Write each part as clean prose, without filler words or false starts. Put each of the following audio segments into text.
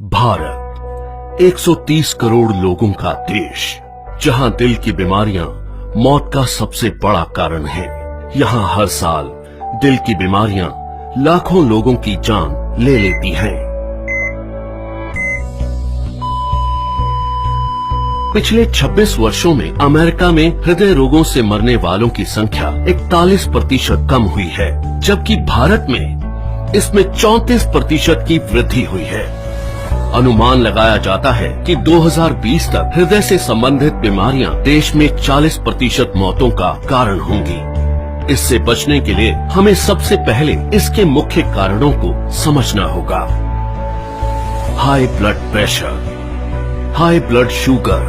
भारत 130 करोड़ लोगों का देश, जहां दिल की बीमारियां मौत का सबसे बड़ा कारण है। यहां हर साल दिल की बीमारियां लाखों लोगों की जान ले लेती हैं। पिछले 26 वर्षों में अमेरिका में हृदय रोगों से मरने वालों की संख्या 41% कम हुई है, जबकि भारत में इसमें 34% की वृद्धि हुई है। अनुमान लगाया जाता है कि 2020 तक हृदय से संबंधित बीमारियां देश में 40% मौतों का कारण होंगी। इससे बचने के लिए हमें सबसे पहले इसके मुख्य कारणों को समझना होगा। High blood pressure, high blood sugar,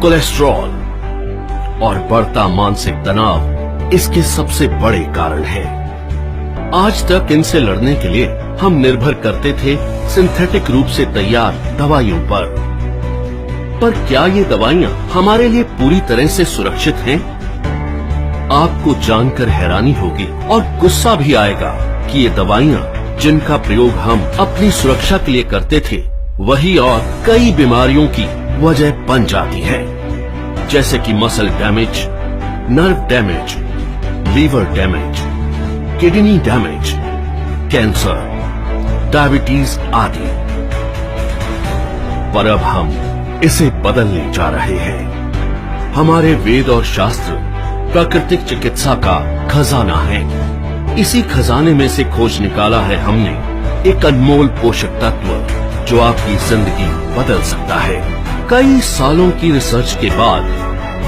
cholesterol और बढ़ता मानसिक तनाव इसके सबसे बड़े कारण हैं। आज तक इनसे लड़ने के लिए हम निर्भर करते थे सिंथेटिक रूप से तैयार दवाइयों पर क्या ये दवाइयां हमारे लिए पूरी तरह से सुरक्षित हैं? आपको जानकर हैरानी होगी और गुस्सा भी आएगा कि ये दवाइयां जिनका प्रयोग हम अपनी सुरक्षा के लिए करते थे, वही और कई बीमारियों की वजह बन जाती है, जैसे कि muscle damage, nerve damage, liver damage, kidney damage, cancer, diabetes आदि। पर अब हम इसे बदलने जा रहे हैं। हमारे वेद और शास्त्र प्राकृतिक चिकित्सा का खजाना है। इसी खजाने में से खोज निकाला है हमने एक अनमोल पोषक तत्व जो आपकी जिंदगी बदल सकता है। कई सालों की रिसर्च के बाद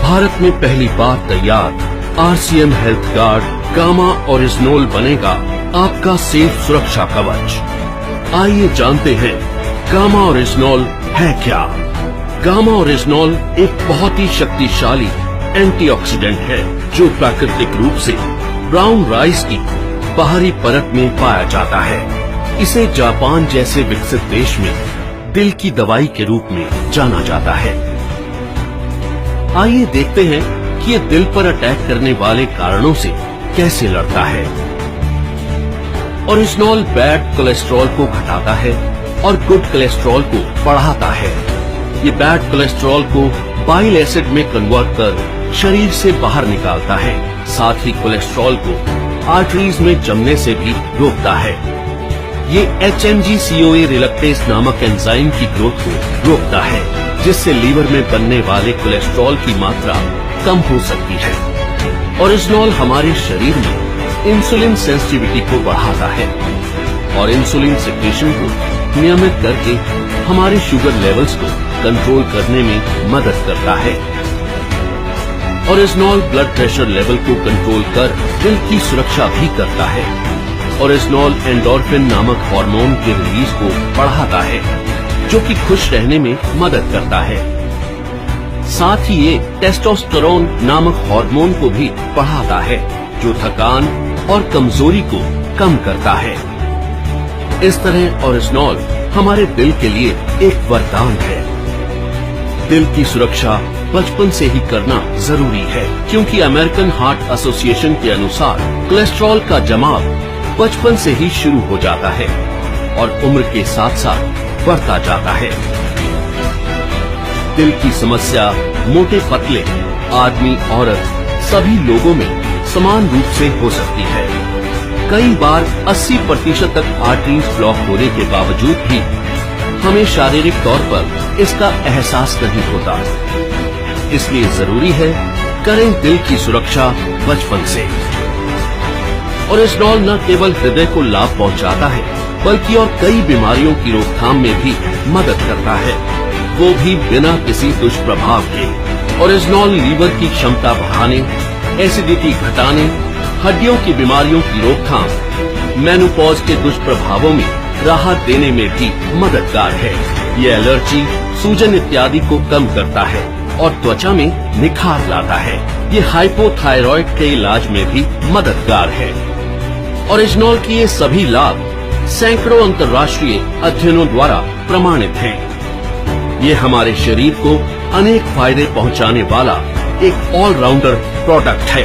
भारत में पहली बार तैयार RCM हेल्थ गार्ड गामा ओरिजिनोल बनेगा आपका सेफ सुरक्षा कवच। आइए जानते हैं गामा ओरिजिनोल है क्या। गामा ओरिजिनोल एक बहुत ही शक्तिशाली एंटीऑक्सीडेंट है जो प्राकृतिक रूप से ब्राउन राइस की बाहरी परत में पाया जाता है। इसे जापान जैसे विकसित देश में दिल की दवाई के रूप में जाना जाता है। आइए देखते हैं कि ये दिल पर अटैक करने वाले कारणों से कैसे लड़ता है। ओरिजिनोल बैड कोलेस्ट्रॉल को घटाता है और गुड कोलेस्ट्रॉल को बढ़ाता है। ये बैड कोलेस्ट्रॉल को बाइल एसिड में कन्वर्ट कर शरीर से बाहर निकालता है। साथ ही कोलेस्ट्रॉल को आर्टरीज में जमने से भी रोकता है। ये HMG-CoA रिलक्टेस नामक एंजाइम की ग्रोथ को रोकता है, जिससे लीवर में बनने वाले कोलेस्ट्रॉल की मात्रा कम हो सकती है। ओरिजिनोल हमारे शरीर में इंसुलिन सेंसिटिविटी को बढ़ाता है और इंसुलिन सिक्रेशन को नियमित करके हमारे शुगर लेवल्स को कंट्रोल करने में मदद करता है। ओरिजिनोल ब्लड प्रेशर लेवल को कंट्रोल कर दिल की सुरक्षा भी करता है। ओरिजिनोल एंडोर्फिन नामक हार्मोन के रिलीज को बढ़ाता है, जो कि खुश रहने में मदद करता है। साथ ही ये टेस्टोस्टेरोन नामक हार्मोन को भी बढ़ाता है, जो थकान और कमजोरी को कम करता है। इस तरह ओरिजिनोल हमारे दिल के लिए एक वरदान है। दिल की सुरक्षा बचपन से ही करना जरूरी है, क्योंकि अमेरिकन हार्ट एसोसिएशन के अनुसार कोलेस्ट्रॉल का जमाव बचपन से ही शुरू हो जाता है और उम्र के साथ साथ बढ़ता जाता है। दिल की समस्या मोटे पतले, आदमी औरत सभी लोगों में समान रूप से हो सकती है। कई बार 80% तक आर्टरीज ब्लॉक होने के बावजूद भी हमें शारीरिक तौर पर इसका एहसास नहीं होता। इसलिए जरूरी है करें दिल की सुरक्षा बचपन से। ओरिजिनोल न केवल हृदय को लाभ पहुंचाता है, बल्कि और कई बीमारियों की रोकथाम में भी मदद करता है, वो भी बिना किसी दुष्प्रभाव के। ओरिजिनोल लीवर की क्षमता बढ़ाने, एसिडिटी घटाने, हड्डियों की बीमारियों की रोकथाम, मेनोपॉज के दुष्प्रभावों में राहत देने में भी मददगार है। ये एलर्जी, सूजन इत्यादि को कम करता है और त्वचा में निखार लाता है। ये हाइपोथायरॉइड के इलाज में भी मददगार है। ओरिजिनोल के ये सभी लाभ सैकड़ों अंतर्राष्ट्रीय अध्ययनों द्वारा प्रमाणित हैं। ये हमारे शरीर को अनेक फायदे पहुंचाने वाला एक ऑलराउंडर प्रोडक्ट है।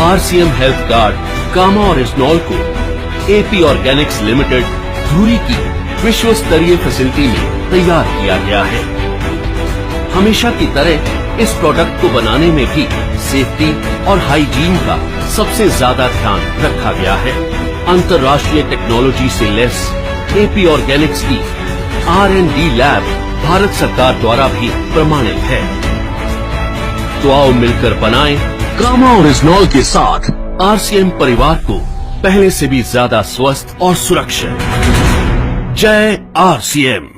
RCM हेल्थ गार्ड गामा ओरिजिनोल को AP ऑर्गेनिक्स लिमिटेड, धुरी की विश्व स्तरीय फैसिलिटी में तैयार किया गया है। हमेशा की तरह इस प्रोडक्ट को बनाने में भी सेफ्टी और हाइजीन का सबसे ज्यादा ध्यान रखा गया है। अंतर्राष्ट्रीय टेक्नोलॉजी से लैस एपी ऑर्गेनिक्स की R&D लैब भारत सरकार द्वारा भी प्रमाणित है। तो आओ मिलकर बनाएं कामा ओरिजिनॉल के साथ RCM परिवार को पहले से भी ज्यादा स्वस्थ और सुरक्षित। जय RCM।